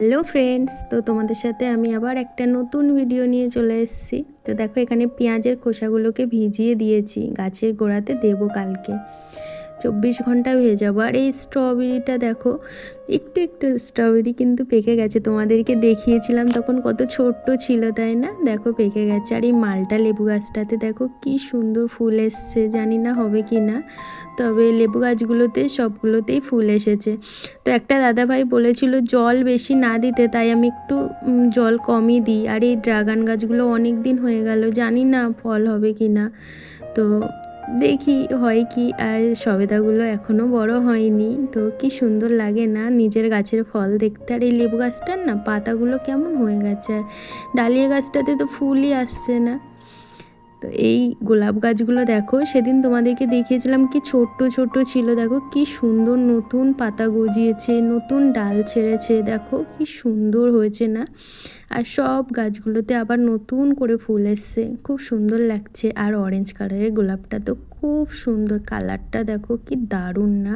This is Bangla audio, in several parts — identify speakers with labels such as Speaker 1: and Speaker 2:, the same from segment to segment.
Speaker 1: হ্যালো ফ্রেন্ডস, তো তোমাদের সাথে আমি আবার একটা নতুন ভিডিও নিয়ে চলে এসেছি। তো দেখো, এখানে পেঁয়াজের খোসাগুলোকে ভিজিয়ে দিয়েছি, গাছের গোড়াতে দেবো কালকে। 24 ঘন্টা ভেজাবো। আর এই স্ট্রবেরিটা দেখো, একটু একটু স্ট্রবেরি কিন্তু পেকে গেছে। তোমাদেরকে দেখিয়েছিলাম তখন কত ছোট্ট ছিল, তাই না? দেখো পেকে গেছে। আর এই মালটা লেবু গাছটাতে দেখো কি সুন্দর ফুল এসছে, জানি না হবে কি না, তবে লেবু গাছগুলোতে সবগুলোতেই ফুল এসেছে। তো একটা দাদাভাই বলেছিল জল বেশি না দিতে, তাই আমি একটু জল কমই দিই। আর এই ড্রাগন গাছগুলো অনেক দিন হয়ে গেল, জানি না ফল হবে কি না, তো দেখি হয় কি। আর সবেদাগুলো এখনও বড় হয়নি, তো কি সুন্দর লাগে না নিজের গাছের ফল দেখতে। আর এই লেবু গাছটার না পাতাগুলো কেমন হয়ে গেছে, আর ডালিয়া গাছটাতে তো ফুলই আসছে না। তো এই গোলাপ গাছগুলো দেখো, সেদিন তোমাদেরকে দেখিয়েছিলাম কি ছোট্ট ছোট্ট ছিল, দেখো কি সুন্দর নতুন পাতা গজিয়েছে, নতুন ডাল ছেড়েছে, দেখো কি সুন্দর হয়েছে না। আর সব গাছগুলোতে আবার নতুন করে ফুল এসছে, খুব সুন্দর লাগছে। আর অরেঞ্জ কালারের গোলাপটা তো খুব সুন্দর, কালারটা দেখো কি দারুণ না।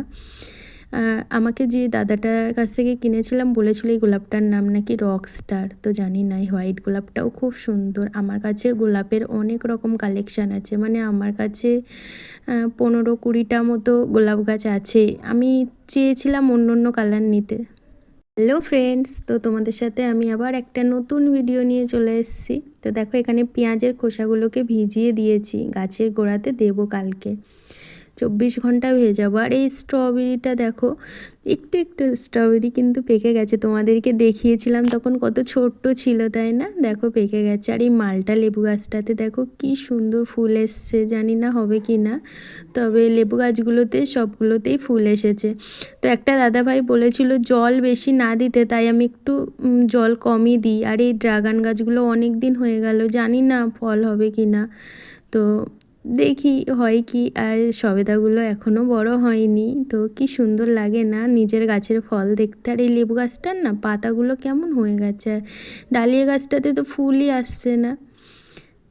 Speaker 1: আমাকে যে দাদাটার কাছ থেকে কিনেছিলাম বলেছিল এই গোলাপটার নাম নাকি রক স্টার, তো জানি না। এই হোয়াইট গোলাপটাও খুব সুন্দর। আমার কাছে গোলাপের অনেক রকম কালেকশান আছে, মানে আমার কাছে 15-20টা মতো গোলাপ গাছ আছে। আমি চেয়েছিলাম অন্য অন্য কালার নিতে। হ্যালো ফ্রেন্ডস, তো তোমাদের সাথে আমি আবার একটা নতুন ভিডিও নিয়ে চলে এসেছি। তো দেখো, এখানে পেঁয়াজের খোসাগুলোকে ভিজিয়ে দিয়েছি, গাছের গোড়াতে দেবো কালকে। 24 ঘন্টা ভেজাবো। আর এই স্ট্রবেরিটা দেখো, একটু একটু স্ট্রবেরি কিন্তু পেকে গেছে। তোমাদেরকে দেখিয়েছিলাম তখন কত ছোট্ট ছিল, তাই না? দেখো পেকে গেছে। আর এই মালটা লেবু গাছটাতে দেখো কি সুন্দর ফুল এসছে, জানি না হবে কি না, তবে লেবু গাছগুলোতে সবগুলোতেই ফুল এসেছে। তো একটা দাদাভাই বলেছিল জল বেশি না দিতে, তাই আমি একটু জল কমই দিই। আর এই ড্রাগন গাছগুলো অনেক দিন হয়ে গেল, জানি না ফল হবে কি না, তো দেখি হয় কি। আর সবেদাগুলো এখনও বড় হয়নি, তো কি সুন্দর লাগে না নিজের গাছের ফল দেখতে। আর এই লেবু গাছটার না পাতাগুলো কেমন হয়ে গেছে, আর ডালিয়া গাছটাতে তো ফুলই আসছে না।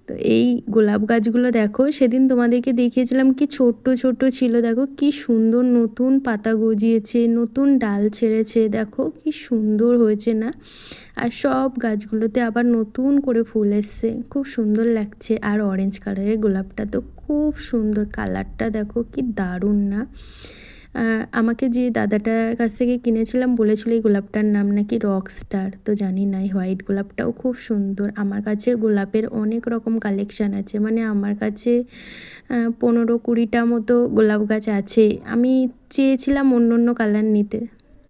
Speaker 1: তো এই গোলাপ গাছগুলো দেখো, সেদিন তোমাদেরকে দেখিয়েছিলাম কি ছোট্ট ছোট্ট ছিল, দেখো কি সুন্দর নতুন পাতা গজিয়েছে, নতুন ডাল ছেড়েছে, দেখো কি সুন্দর হয়েছে না। আর সব গাছগুলোতে আবার নতুন করে ফুল এসছে, খুব সুন্দর লাগছে। আর অরেঞ্জ কালারের গোলাপটা তো খুব সুন্দর, কালারটা দেখো কি দারুণ না। আমাকে যে দাদাটার কাছ থেকে কিনেছিলাম বলেছিল এই গোলাপটার নাম নাকি রক স্টার, তো জানি না। এই হোয়াইট গোলাপটাও খুব সুন্দর। আমার কাছে গোলাপের অনেক রকম কালেকশান আছে, মানে আমার কাছে 15-20টা মতো গোলাপ গাছ আছে। আমি চেয়েছিলাম অন্য অন্য কালার নিতে।